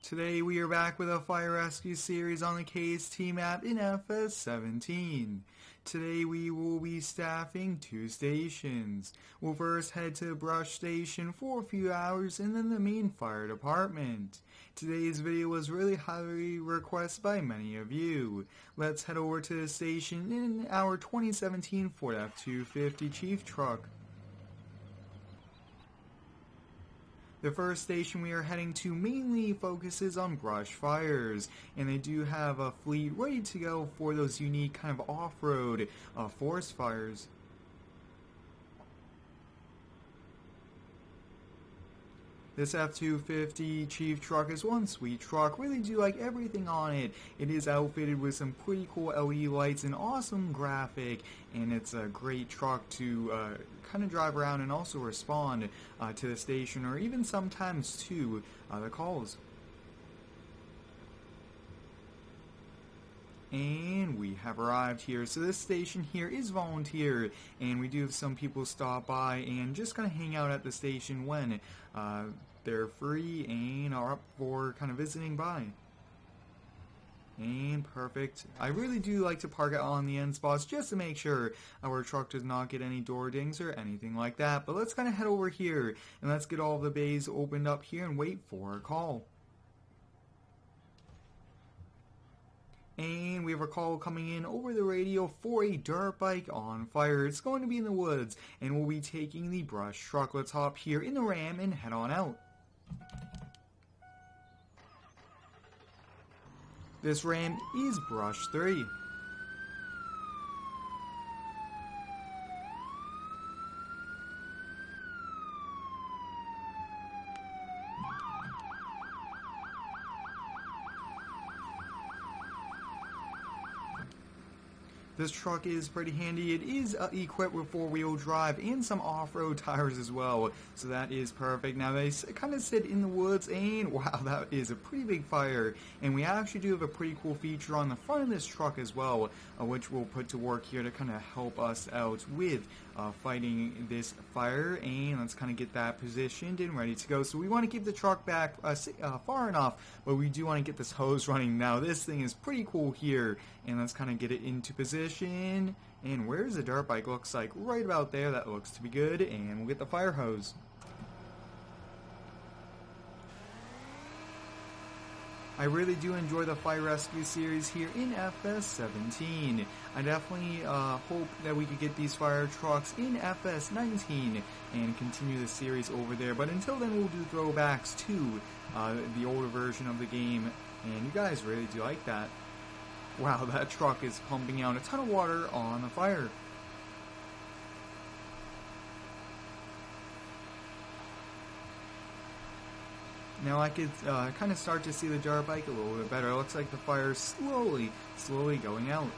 Today we are back with a fire rescue series on the KST Map in FS17. Today we will be staffing 2 stations. We'll first head to Brush Station for a few hours and then the main fire department. Today's video was really highly requested by many of you. Let's head over to the station in our 2017 Ford F-250 Chief Truck. The first station we are heading to mainly focuses on brush fires, and they do have a fleet ready to go for those unique kind of off-road forest fires. This F-250 Chief Truck is one sweet truck. Really do like everything on it. It is outfitted with some pretty cool LED lights and awesome graphic, and it's a great truck to kind of drive around and also respond to the station, or even sometimes to the calls. And we have arrived here. So this station here is volunteer, and we do have some people stop by and just kind of hang out at the station when they're free and are up for kind of visiting by. And perfect. I really do like to park it on the end spots just to make sure our truck does not get any door dings or anything like that. But let's kind of head over here and let's get all the bays opened up here and wait for a call. And we have a call coming in over the radio for a dirt bike on fire. It's going to be in the woods, and we'll be taking the brush truck. Let's hop here in the Ram and head on out. This Ram is Brush 3. This truck is pretty handy. It is equipped with 4-wheel drive and some off-road tires as well, so that is perfect. Now they kind of sit in the woods, and wow, that is a pretty big fire. And we actually do have a pretty cool feature on the front of this truck as well, which we'll put to work here to kind of help us out with fighting this fire. And let's kind of get that positioned and ready to go. So we want to keep the truck back far enough, but we do want to get this hose running. Now this thing is pretty cool here, and let's kind of get it into position. And where's the dirt bike? Looks like right about there. That looks to be good, and we'll get the fire hose. I really do enjoy the fire rescue series here in FS17. I definitely hope that we could get these fire trucks in FS19 and continue the series over there. But until then, we'll do throwbacks to the older version of the game, and you guys really do like that. Wow, that truck is pumping out a ton of water on the fire. Now I could kind of start to see the dirt bike a little bit better. It looks like the fire is slowly going out.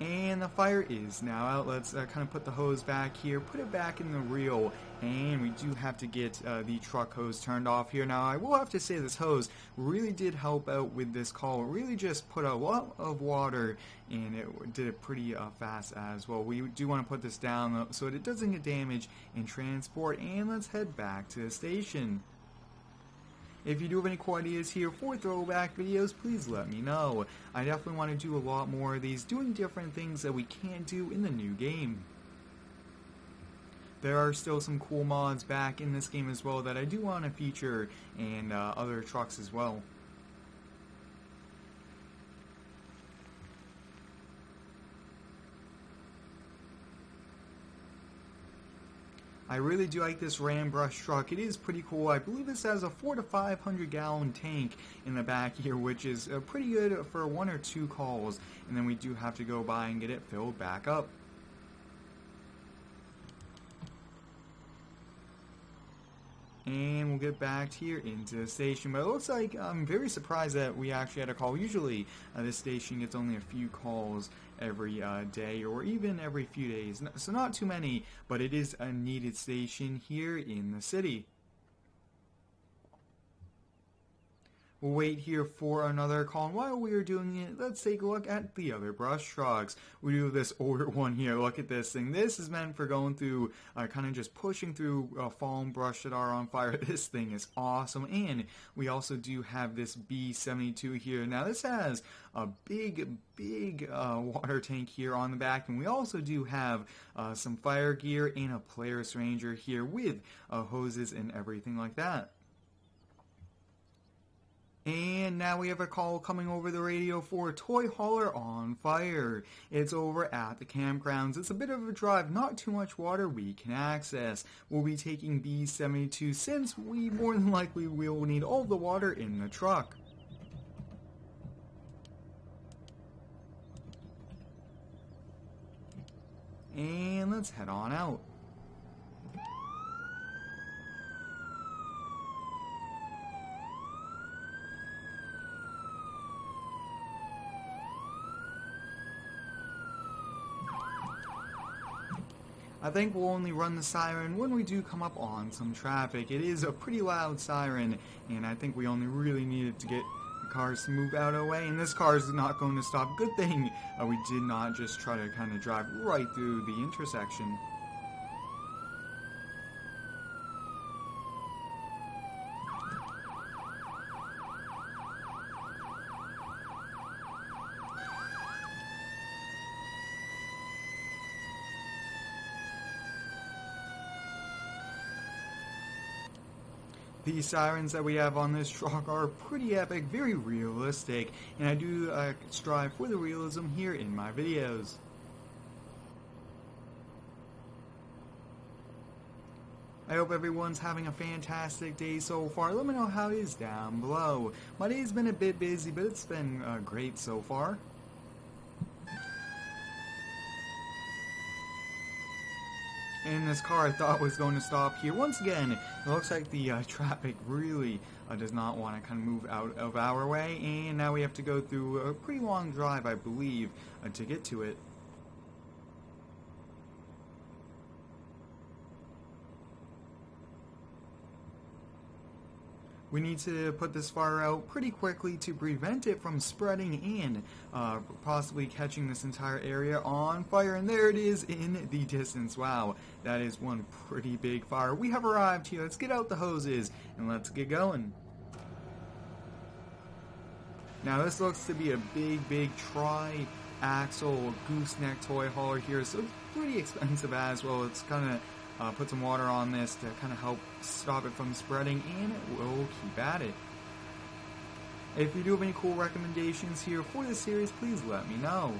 And the fire is now out. Let's kind of put the hose back here, put it back in the reel, and we do have to get the truck hose turned off here. Now I will have to say this hose really did help out with this call. It really just put a lot of water, and it did it pretty fast as well. We do want to put this down so that it doesn't get damaged in transport, and let's head back to the station. If you do have any cool ideas here for throwback videos, please let me know. I definitely want to do a lot more of these, doing different things that we can't do in the new game. There are still some cool mods back in this game as well that I do want to feature, and other trucks as well. I really do like this Ram brush truck. It is pretty cool. I believe this has a 400 to 500 gallon tank in the back here, which is pretty good for 1 or 2 calls. And then we do have to go by and get it filled back up. And we'll get back here into the station. But it looks like I'm very surprised that we actually had a call. Usually this station gets only a few calls every day, or even every few days. So not too many, but it is a needed station here in the city. We'll wait here for another call, and while we are doing it, let's take a look at the other brush trucks. We do this older one here. Look at this thing. This is meant for going through, kind of just pushing through fallen brush that are on fire. This thing is awesome. And we also do have this B72 here. Now this has a big water tank here on the back, and we also do have some fire gear and a Polaris Ranger here with hoses and everything like that. And now we have a call coming over the radio for a toy hauler on fire. It's over at the campgrounds. It's a bit of a drive, not too much water we can access. We'll be taking B72 since we more than likely will need all the water in the truck. And let's head on out. I think we'll only run the siren when we do come up on some traffic. It is a pretty loud siren, and I think we only really needed to get the cars to move out of the way, and this car is not going to stop. Good thing we did not just try to kind of drive right through the intersection. The sirens that we have on this truck are pretty epic, very realistic, and I do strive for the realism here in my videos. I hope everyone's having a fantastic day so far. Let me know how it is down below. My day's been a bit busy, but it's been great so far. And this car I thought was going to stop here. Once again, it looks like the traffic really does not want to kind of move out of our way, and now we have to go through a pretty long drive, I believe, to get to it. We need to put this fire out pretty quickly to prevent it from spreading and possibly catching this entire area on fire. And there it is in the distance. Wow, that is one pretty big fire. We have arrived here. Let's get out the hoses and let's get going. Now this looks to be a big tri-axle gooseneck toy hauler here, so it's pretty expensive as well. It's kind of put some water on this to kind of help stop it from spreading, and it will keep at it. If you do have any cool recommendations here for this series, please let me know.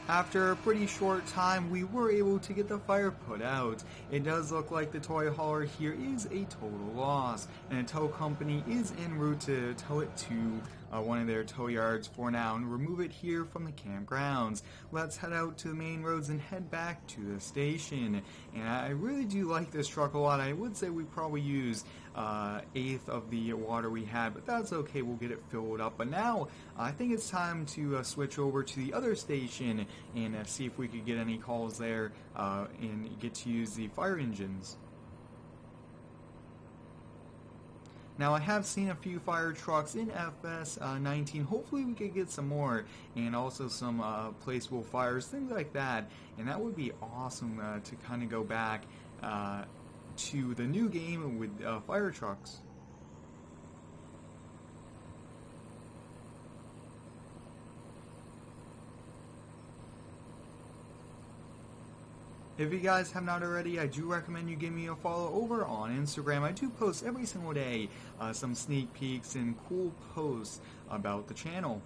After a pretty short time, we were able to get the fire put out. It does look like the toy hauler here is a total loss, and a tow company is en route to tow it to one of their tow yards for now and remove it here from the campgrounds. Let's head out to the main roads and head back to the station. And I really do like this truck a lot. I would say we probably use 1/8 of the water we had, but that's okay, we'll get it filled up. But now I think it's time to switch over to the other station and see if we could get any calls there and get to use the fire engines. Now I have seen a few fire trucks in FS17. Hopefully we could get some more, and also some placeable fires, things like that. And that would be awesome to kind of go back to the new game with fire trucks. If you guys have not already, I do recommend you give me a follow over on Instagram. I do post every single day some sneak peeks and cool posts about the channel.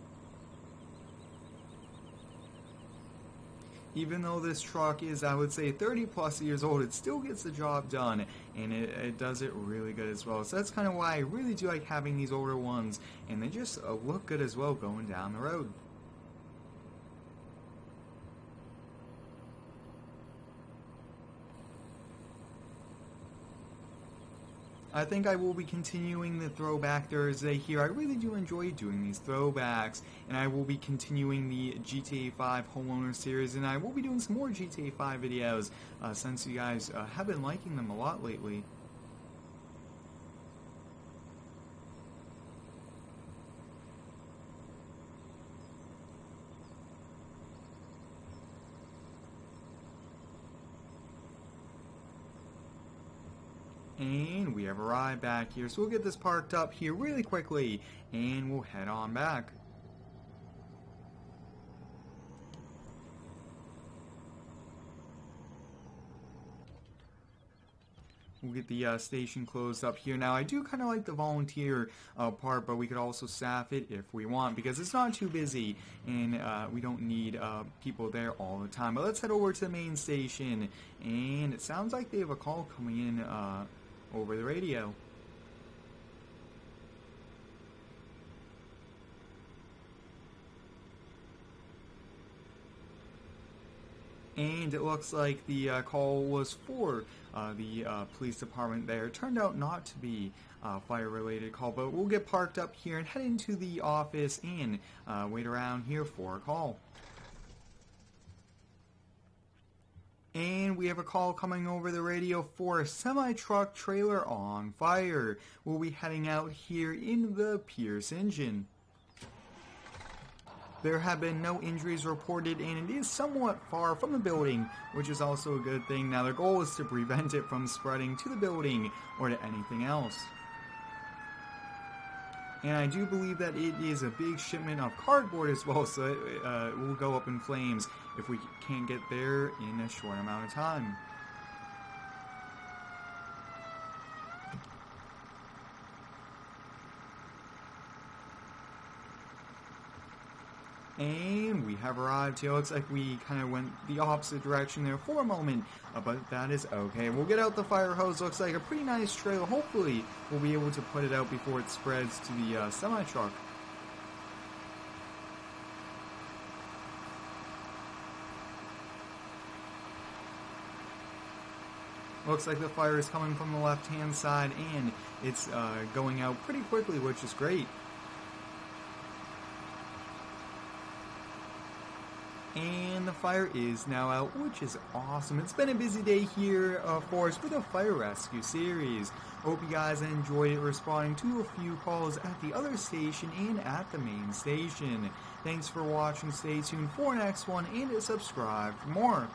Even though this truck is, I would say, 30 plus years old, it still gets the job done, and it does it really good as well. So that's kind of why I really do like having these older ones, and they just look good as well going down the road. I think I will be continuing the Throwback Thursday here. I really do enjoy doing these throwbacks, and I will be continuing the GTA 5 Homeowner series, and I will be doing some more GTA 5 videos since you guys have been liking them a lot lately. And we have arrived back here, so we'll get this parked up here really quickly, and we'll head on back. We'll get the station closed up here. Now, I do kind of like the volunteer part, but we could also staff it if we want, because it's not too busy, and we don't need people there all the time. But let's head over to the main station, and it sounds like they have a call coming in over the radio. And it looks like the call was for the police department there. It turned out not to be a fire-related call, but we'll get parked up here and head into the office and wait around here for a call. And we have a call coming over the radio for a semi-truck trailer on fire. We'll be heading out here in the Pierce engine. There have been no injuries reported, and it is somewhat far from the building, which is also a good thing. Now, their goal is to prevent it from spreading to the building or to anything else. And I do believe that it is a big shipment of cardboard as well, so it will go up in flames if we can't get there in a short amount of time. And we have arrived here. Looks like we kind of went the opposite direction there for a moment, but that is okay. We'll get out the fire hose. Looks like a pretty nice trailer. Hopefully, we'll be able to put it out before it spreads to the semi-truck. Looks like the fire is coming from the left-hand side, and it's going out pretty quickly, which is great. And the fire is now out, which is awesome. It's been a busy day here for us with a fire rescue series. Hope you guys enjoyed it, responding to a few calls at the other station and at the main station. Thanks for watching. Stay tuned for the next one and subscribe for more.